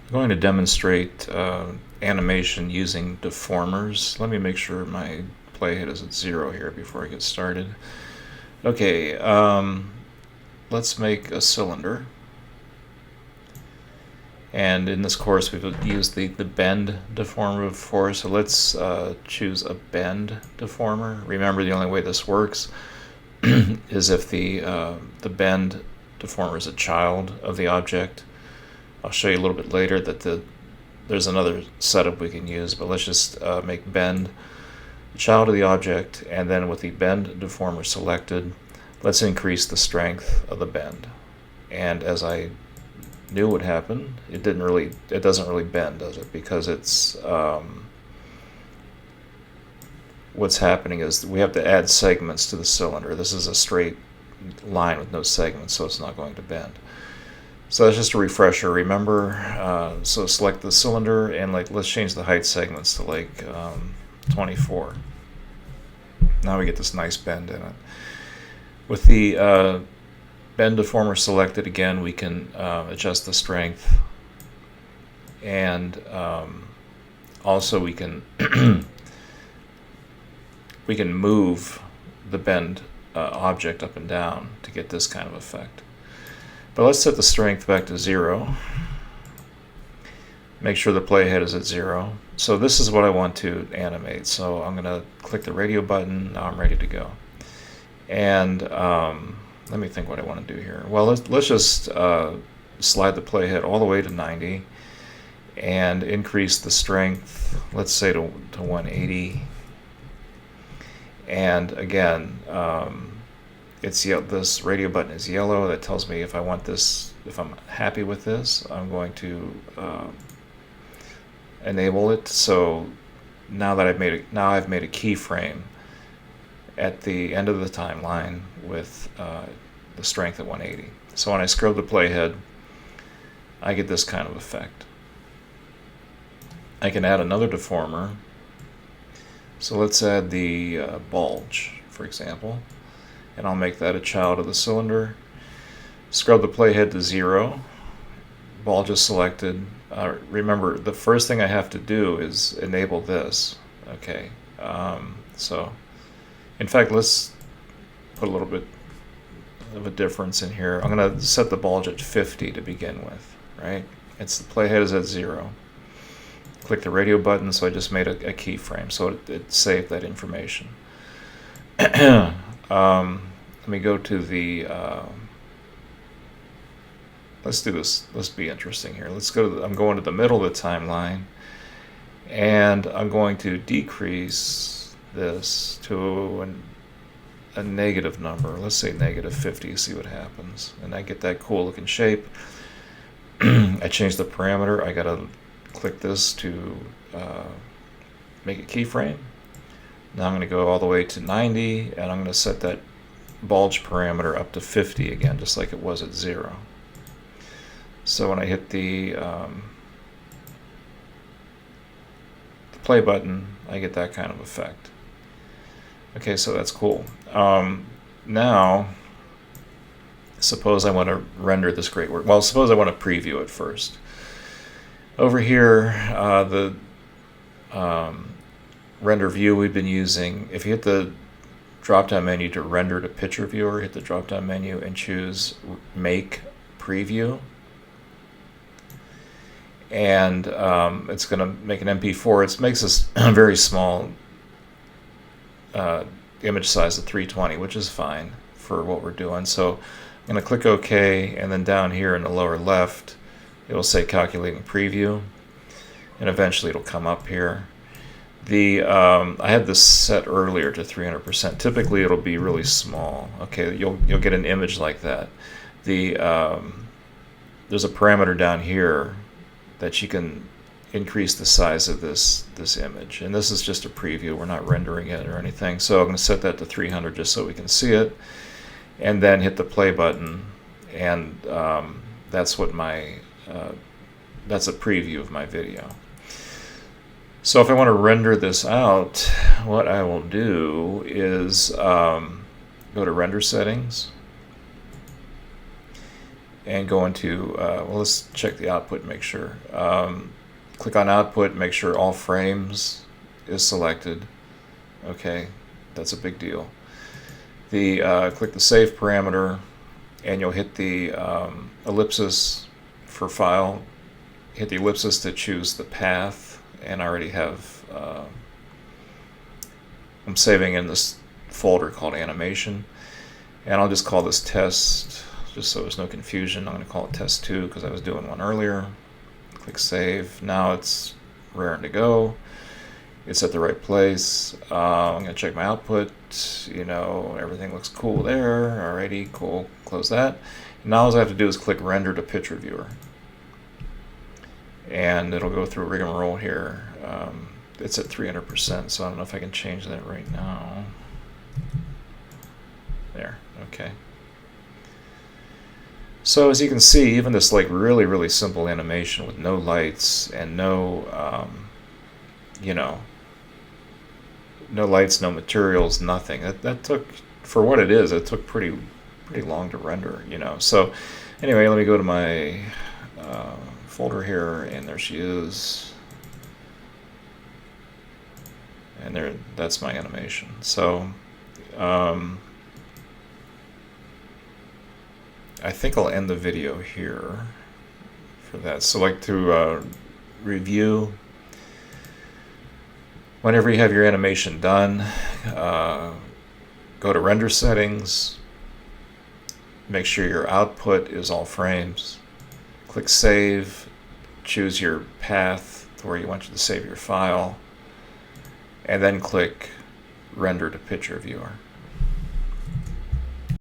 I'm going to demonstrate animation using deformers. Let me make sure my playhead is at 0 here before I get started. Okay, let's make a cylinder. And in this course we've used the bend deformer before, so let's choose a bend deformer. Remember, the only way this works is if the bend deformer is a child of the object. I'll show you a little bit later that there's another setup we can use, but let's just make bend the child of the object, and then with the bend deformer selected, let's increase the strength of the bend. And as I knew would happen, it doesn't really bend, does it? Because it's what's happening is we have to add segments to the cylinder. This is a straight line with no segments, so it's not going to bend. So that's just a refresher. Remember, so select the cylinder and let's change the height segments to 24. Now we get this nice bend in it. With the bend deformer selected again, we can adjust the strength, and also we can we can move the bend object up and down to get this kind of effect. But let's set the strength back to 0. Make sure the playhead is at 0. So this is what I want to animate. So I'm going to click the radio button. Now I'm ready to go. And let me think what I want to do here. Well, let's just slide the playhead all the way to 90 and increase the strength, let's say to 180. And again, this radio button is yellow. That tells me if I want this, if I'm happy with this, I'm going to enable it. So now that I've made a keyframe at the end of the timeline with the strength at 180. So when I scrub the playhead, I get this kind of effect. I can add another deformer. So let's add the bulge, for example, and I'll make that a child of the cylinder. Scrub the playhead to 0. Bulge is selected. Remember, the first thing I have to do is enable this. Okay, so in fact, let's put a little bit of a difference in here. I'm going to set the bulge at 50 to begin with, right? The playhead is at 0. Click the radio button, so I just made a keyframe, so it saved that information. Let me go to the, let's do this, let's be interesting here. Let's go to I'm going to the middle of the timeline, and I'm going to decrease this to a negative number. Let's say negative 50, see what happens. And I get that cool looking shape. I change the parameter. I gotta click this to make a keyframe. Now I'm going to go all the way to 90, and I'm going to set that bulge parameter up to 50 again, just like it was at 0. So when I hit the play button, I get that kind of effect. Okay, so that's cool. Now, suppose I want to render this great work. Well, suppose I want to preview it first. Over here, the render view we've been using, if you hit the drop-down menu to render to picture viewer, hit the drop-down menu and choose Make Preview. And it's going to make an MP4. It makes this very small image size of 320, which is fine for what we're doing. So I'm going to click OK, and then down here in the lower left, it will say Calculating Preview, and eventually it'll come up here. I had this set earlier to 300%. Typically it'll be really small. Okay, you'll get an image like that. There's a parameter down here that you can increase the size of this image, and this is just a preview. We're not rendering it or anything. So I'm going to set that to 300 just so we can see it, and then hit the play button, and that's what that's a preview of my video. So if I want to render this out, what I will do is go to Render Settings, and go into, well, let's check the output and make sure. Click on output, make sure all frames is selected. Okay, that's a big deal. Click the save parameter, and you'll hit the ellipsis for file. Hit the ellipsis to choose the path, and I already have, I'm saving in this folder called Animation, and I'll just call this test, just so there's no confusion. I'm going to call it test 2 because I was doing one earlier. Click save. Now it's raring to go. It's at the right place. I'm going to check my output. Everything looks cool there. Alrighty, cool. Close that. Now all I have to do is click render to picture viewer, and it'll go through rigmarole here. It's at 300%, so I don't know if I can change that right now. There, okay. So as you can see, even this like really simple animation with no lights and no no lights, no materials, nothing. That took, for what it is, it took pretty long to render. So anyway, let me go to my folder here, and there she is. And there, that's my animation. So I think I'll end the video here for that. So like to review, whenever you have your animation done, go to render settings, make sure your output is all frames, click save, choose your path to where you want you to save your file, and then click render to picture viewer.